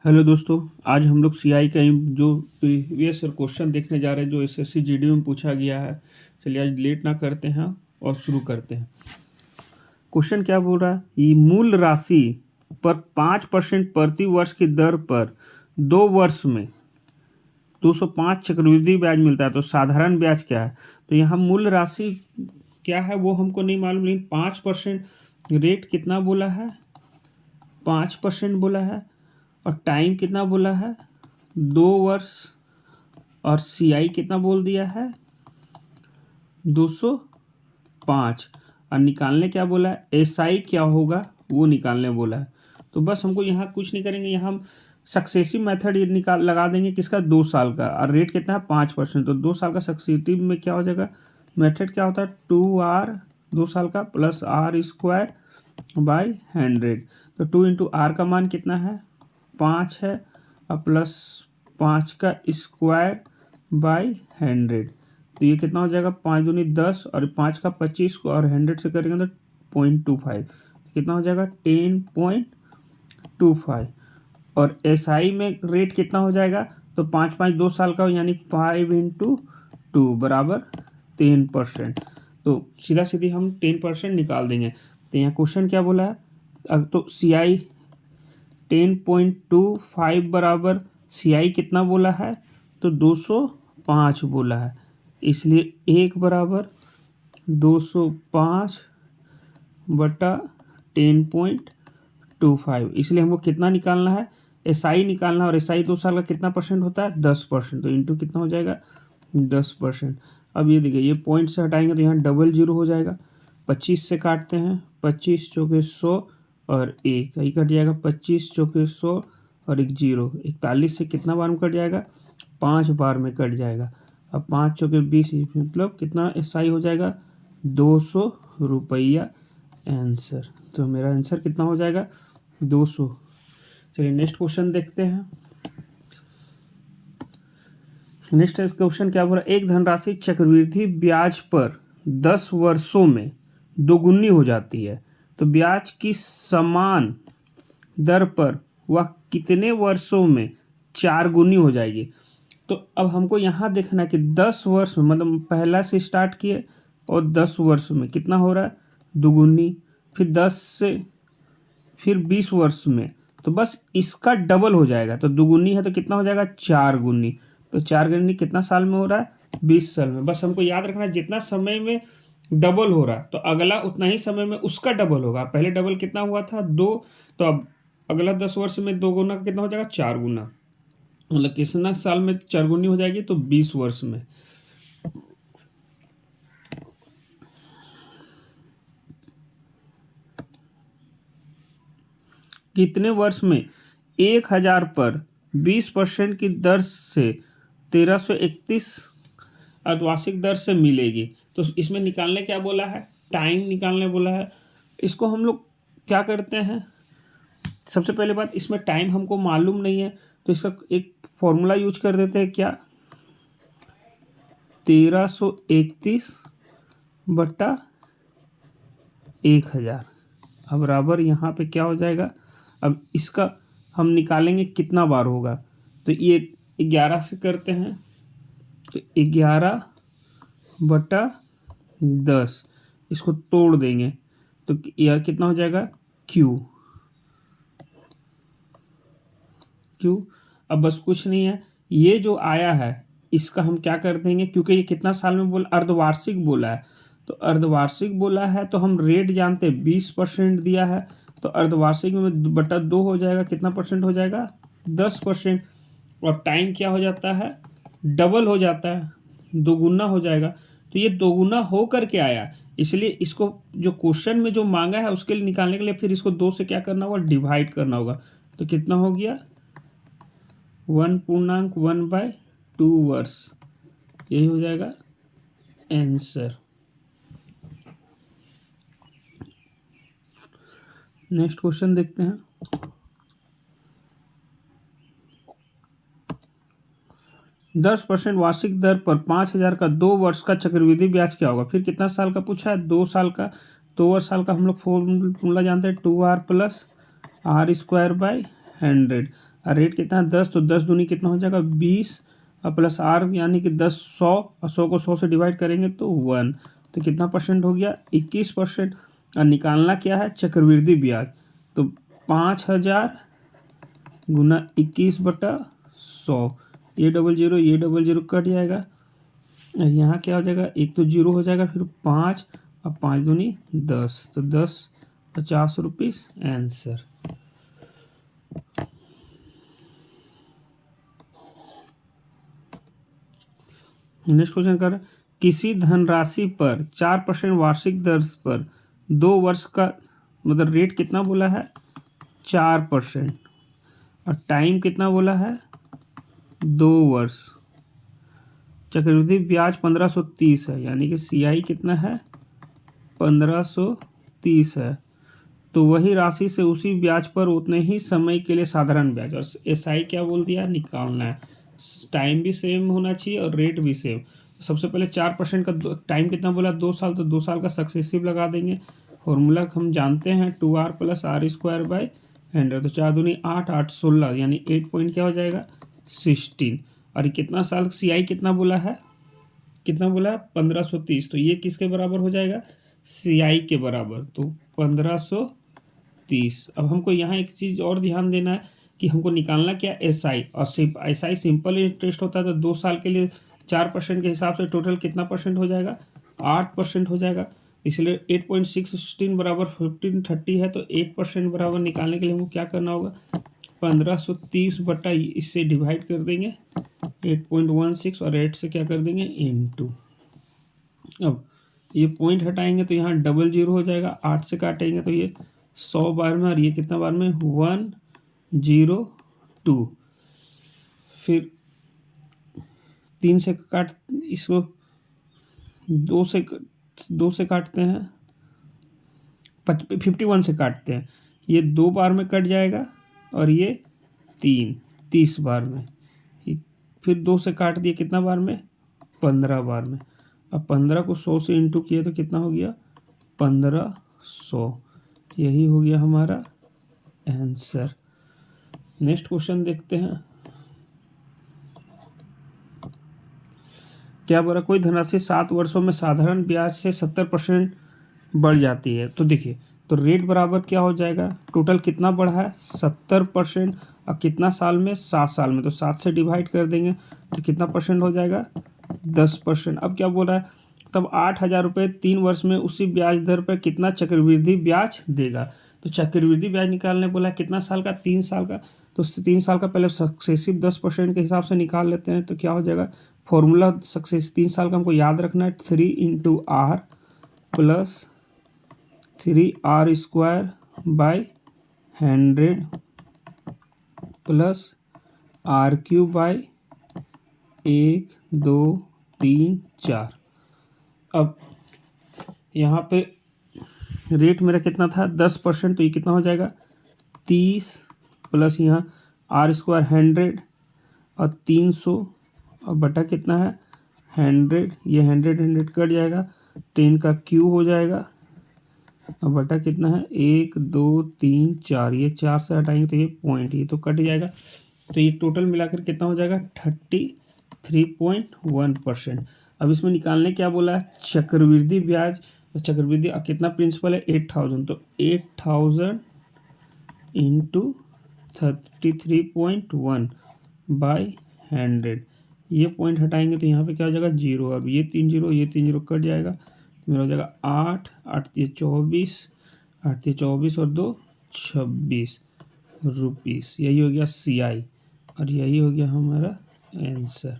Hello दोस्तों, आज हम लोग सीआई का जो प्रीवियस क्वेश्चन देखने जा रहे हैं जो एसएससी जीडी में पूछा गया है। चलिए आज लेट ना करते हैं और शुरू करते हैं। क्वेश्चन क्या बोल रहा है, ये मूल राशि पर 5% प्रति वर्ष की दर पर 2 वर्ष में 205 चक्रवृद्धि ब्याज मिलता है। तो साधारण ब्याज क्या है, तो यहाँ मूल राशि क्या है वो हमको नहीं मालूम, लेकिन 5% रेट कितना बोला है, 5% बोला है, और टाइम कितना बोला है 2 वर्ष, और सीआई कितना बोल दिया है 205, और निकालने क्या बोला है एसआई क्या होगा वो निकालने बोला है। तो बस हमको यहाँ कुछ नहीं करेंगे, यहाँ हम सक्सेसिव मेथड ये निकाल लगा देंगे किसका 2 साल का, और रेट कितना है 5%। तो 2 साल का सक्सेसिव में क्या हो जाएगा, मेथड क्या होता है 2r 2 साल का प्लस r स्क्वायर बाई 100। तो 2 इंटू आर का मान कितना है 5 है, और प्लस 5 का स्क्वायर बाई 100। तो ये कितना हो जाएगा 5 दूनी 10 और 5 का 25 को और 100 से करेंगे तो 0.25, कितना हो जाएगा 10.25। और एसआई में रेट कितना हो जाएगा, तो 5 2 साल का यानी 5 इंटू 2 बराबर 10%। तो सीधा सीधी हम 10% निकाल देंगे। तो यहाँ क्वेश्चन क्या बोला है, तो सीआई 10.25 बराबर सीआई कितना बोला है, तो 205 बोला है, इसलिए 1 बराबर 205 बटा 10.25। इसलिए हमको कितना निकालना है, एसआई निकालना है, और एसआई 2 साल का कितना परसेंट होता है 10%। तो इंटू कितना हो जाएगा 10%। अब ये देखिए, ये पॉइंट से हटाएंगे तो यहाँ डबल जीरो हो जाएगा, 25 से काटते हैं, 25 चौके 100 और एक कट जाएगा, 25 चौके 100 और एक जीरो, 41 से कितना बार में कट जाएगा 5 बार में कट जाएगा। अब 5 चौके 20 मतलब कितना एसआई हो जाएगा 200 रुपया आंसर। तो मेरा आंसर कितना हो जाएगा 200। चलिए नेक्स्ट क्वेश्चन देखते हैं। नेक्स्ट क्वेश्चन क्या बोला, एक धनराशि चक्रवृद्धि ब्याज पर 10 वर्षों में दोगुनी हो जाती है, तो ब्याज की समान दर पर वह कितने वर्षों में 4 गुनी हो जाएगी। तो अब हमको यहाँ देखना कि 10 वर्ष में, मतलब पहला से स्टार्ट किए और 10 वर्ष में कितना हो रहा है दोगुनी, फिर 10 से फिर 20 वर्ष में, तो बस इसका डबल हो जाएगा। तो दुगुनी है तो कितना हो जाएगा 4 गुनी, तो 4 गुनी कितना साल में हो रहा है 20 साल में। बस हमको याद रखना है जितना समय में डबल हो रहा है तो अगला उतना ही समय में उसका डबल होगा। पहले डबल कितना हुआ था 2, तो अब अगला 10 वर्ष में 2 गुना कितना हो जाएगा 4 गुना, मतलब कितना साल में 4 गुनी हो जाएगी, तो 20 वर्ष में। कितने वर्ष में 1000 पर 20% की दर से 1331 अर्धवार्षिक दर से मिलेगी। तो इसमें निकालने क्या बोला है, टाइम निकालने बोला है। इसको हम लोग क्या करते हैं, सबसे पहले बात इसमें टाइम हमको मालूम नहीं है, तो इसका एक फॉर्मूला यूज कर देते हैं, क्या 1331 बटा 1000 अब बराबर यहाँ पे क्या हो जाएगा। अब इसका हम निकालेंगे कितना बार होगा, तो ये 11 से करते हैं, तो 11 बटा 10 इसको तोड़ देंगे तो यह कितना हो जाएगा क्यू। अब बस कुछ नहीं है, ये जो आया है इसका हम क्या कर देंगे, क्योंकि ये कितना साल में बोला अर्धवार्षिक बोला है, तो अर्धवार्षिक बोला है तो हम रेट जानते हैं 20% दिया है, तो अर्धवार्षिक में बटा 2 हो जाएगा, कितना परसेंट हो जाएगा 10%। और टाइम क्या हो जाता है डबल हो जाता है, दोगुना हो जाएगा। तो ये दोगुना हो करके आया, इसलिए इसको जो क्वेश्चन में जो मांगा है उसके लिए निकालने के लिए फिर इसको 2 से क्या करना होगा डिवाइड करना होगा। तो कितना हो गया 1.1/2 वर्ष, यही हो जाएगा आंसर। नेक्स्ट क्वेश्चन देखते हैं। दस परसेंट वार्षिक दर पर 5000 का 2 वर्ष का चक्रवृद्धि ब्याज क्या होगा। फिर कितना साल का पूछा है 2 साल का, 2 वर्ष साल का हम लोग फॉर्मूला जानते हैं 2r plus r square by 100 और रेट कितना है 10, तो 10 दूनी कितना हो जाएगा 20 और प्लस आर यानी कि 10 100 और 100 को 100 से डिवाइड करेंगे तो 1, तो कितना परसेंट हो गया 21%। और निकालना क्या है चक्रवृद्धि ब्याज, तो 5000 गुना 21/100, ये डबल जीरो कट जाएगा और यहाँ क्या हो जाएगा एक तो जीरो हो जाएगा, फिर 5 और 5 दूनी 10, तो 10 50 रुपीज़ आंसर। नेक्स्ट क्वेश्चन कर, किसी धनराशि पर 4% वार्षिक दर पर 2 वर्ष का मतलब रेट कितना बोला है 4% और टाइम कितना बोला है 2 वर्ष, चक्रवृद्धि ब्याज 1530 है, यानी कि CI कितना है 1530 है, तो वही राशि से उसी ब्याज पर उतने ही समय के लिए साधारण ब्याज, और SI क्या बोल दिया निकालना है, टाइम भी सेम होना चाहिए और रेट भी सेम। सबसे पहले 4% का टाइम कितना बोला 2 साल, तो 2 साल का सक्सेसिव लगा देंगे, फॉर्मूला हम जानते हैं 2r + r² / 100, तो 4 दूनी 8 8 16 यानी 8 पॉइंट क्या हो जाएगा 16, और ये कितना साल CI कितना बोला है 1530, तो ये किसके बराबर हो जाएगा CI के बराबर, तो 1530। अब हमको यहाँ एक चीज़ और ध्यान देना है कि हमको निकालना क्या SI, और SI सिंपल इंटरेस्ट होता है, तो 2 साल के लिए 4% के हिसाब से टोटल कितना परसेंट हो जाएगा 8% हो जाएगा, इसलिए 8.616 बराबर 1530 है, तो 8% बराबर निकालने के लिए हमको क्या करना होगा 1530 बटा इससे डिवाइड कर देंगे 8.16 और 8 से क्या कर देंगे इनटू। अब ये पॉइंट हटाएंगे तो यहाँ डबल जीरो हो जाएगा, 8 से काटेंगे तो ये 100 बार में, और ये कितना बार में 102, फिर 3 से काट इसको 2 से काटते हैं 51 से काटते हैं, ये 2 बार में कट जाएगा और ये 30 बार में, फिर 2 से काट दिए कितना बार में 15 बार में, अब 15 को 100 से इंटू किए तो कितना हो गया 1500, यही हो गया हमारा आंसर। नेक्स्ट क्वेश्चन देखते हैं, क्या बोला कोई धनराशि 7 वर्षों में साधारण ब्याज से 70% बढ़ जाती है, तो देखिए तो रेट बराबर क्या हो जाएगा, टोटल कितना बढ़ा है 70% और कितना साल में 7 साल में, तो 7 से डिवाइड कर देंगे तो कितना परसेंट हो जाएगा 10%। अब क्या बोल रहा है तब 8000 रुपये 3 वर्ष में उसी ब्याज दर पर कितना चक्रवृद्धि ब्याज देगा, तो चक्रवृद्धि ब्याज निकालने बोला कितना साल का 3 साल का, तो 3 साल का पहले सक्सेसिव 10% के हिसाब से निकाल लेते हैं, तो क्या हो जाएगा फॉर्मूला सक्सेस 3 साल का हमको याद रखना है 3 × r + 3r² / 100 + r³ / 1 2 3 4। अब यहाँ पे रेट मेरा कितना था 10%, तो ये कितना हो जाएगा 30 प्लस यहाँ r² 100 और 300 और बटा कितना है 100, ये 100 कट जाएगा, 10 का क्यू हो जाएगा और बटा कितना है 1 2 3 4, ये 4 से हटाएंगे तो ये पॉइंट, ये तो कट जाएगा, तो ये टोटल मिलाकर कितना हो जाएगा 33.1%। अब इसमें निकालने क्या बोला है चक्रवृद्धि ब्याज, तो चक्रवृद्धि कितना प्रिंसिपल है 8000, तो 8000 × 33.1 / 100, ये पॉइंट हटाएंगे तो यहाँ पे क्या हो जाएगा 0, अब ये 3 0 कट जाएगा, तो मेरा हो जाएगा 8 8 24 8 24 और 2 26 रुपीस, यही हो गया CI और यही हो गया हमारा आंसर।